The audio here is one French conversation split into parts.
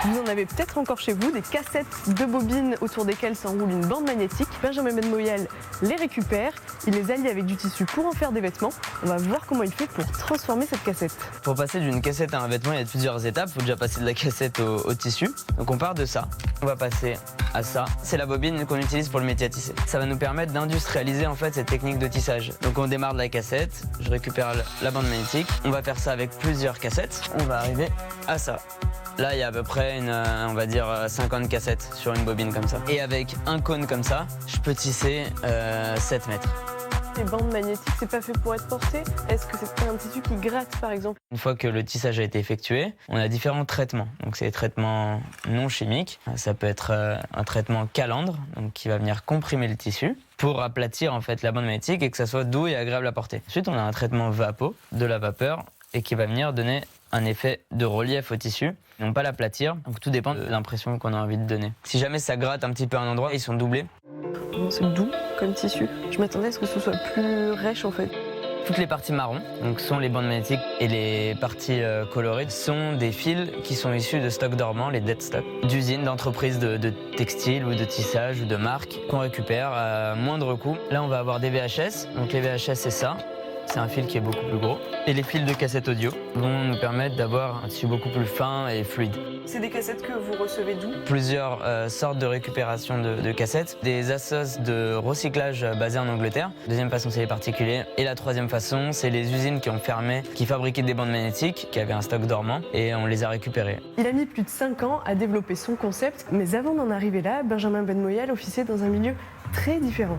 Vous en avez peut-être encore chez vous, des cassettes de bobines autour desquelles s'enroule une bande magnétique. Benjamin Benmoyel les récupère, il les allie avec du tissu pour en faire des vêtements. On va voir comment il fait pour transformer cette cassette. Pour passer d'une cassette à un vêtement, il y a plusieurs étapes. Il faut déjà passer de la cassette au tissu. Donc on part de ça, on va passer à ça. C'est la bobine qu'on utilise pour le métier à tisser. Ça va nous permettre d'industrialiser en fait cette technique de tissage. Donc on démarre de la cassette, je récupère la bande magnétique. On va faire ça avec plusieurs cassettes. On va arriver à ça. Là, il y a à peu près on va dire 50 cassettes sur une bobine comme ça. Et avec un cône comme ça, je peux tisser 7 mètres. Les bandes magnétiques, c'est pas fait pour être porté. Est-ce que c'est un tissu qui gratte, par exemple? Une fois que le tissage a été effectué, on a différents traitements. Donc c'est des traitements non chimiques. Ça peut être un traitement calandre, donc qui va venir comprimer le tissu pour aplatir en fait la bande magnétique et que ça soit doux et agréable à porter. Ensuite, on a un traitement vapo, de la vapeur, et qui va venir donner un effet de relief au tissu, non pas l'aplatir. Donc tout dépend de l'impression qu'on a envie de donner. Si jamais ça gratte un petit peu à un endroit, ils sont doublés. C'est doux comme tissu. Je m'attendais à ce que ce soit plus rêche en fait. Toutes les parties marron, donc sont les bandes magnétiques, et les parties colorées sont des fils qui sont issus de stocks dormants, les dead stocks, d'usines, d'entreprises de textiles ou de tissage ou de marques qu'on récupère à moindre coût. Là, on va avoir des VHS. Donc les VHS, c'est ça. C'est un fil qui est beaucoup plus gros. Et les fils de cassette audio vont nous permettre d'avoir un tissu beaucoup plus fin et fluide. C'est des cassettes que vous recevez d'où? Plusieurs sortes de récupération de cassettes. Des assos de recyclage basés en Angleterre. Deuxième façon, c'est les particuliers. Et la troisième façon, c'est les usines qui ont fermé, qui fabriquaient des bandes magnétiques, qui avaient un stock dormant, et on les a récupérées. Il a mis plus de 5 ans à développer son concept, mais avant d'en arriver là, Benjamin Benmoyel officiait dans un milieu très différent.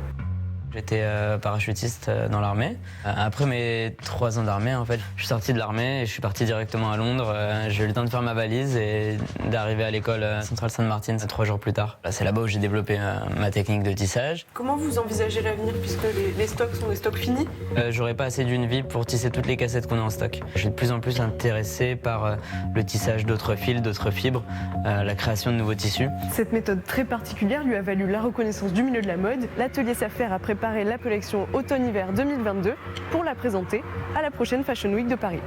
J'étais parachutiste dans l'armée. Après mes 3 ans d'armée, en fait, je suis sorti de l'armée et je suis parti directement à Londres. J'ai eu le temps de faire ma valise et d'arriver à l'école Centrale Saint-Martin 3 jours plus tard. C'est là-bas où j'ai développé ma technique de tissage. Comment vous envisagez l'avenir puisque les stocks sont des stocks finis? J'aurais pas assez d'une vie pour tisser toutes les cassettes qu'on a en stock. Je suis de plus en plus intéressé par le tissage d'autres fils, d'autres fibres, la création de nouveaux tissus. Cette méthode très particulière lui a valu la reconnaissance du milieu de la mode. L'atelier Saphir a préparé la collection automne-hiver 2022 pour la présenter à la prochaine Fashion Week de Paris.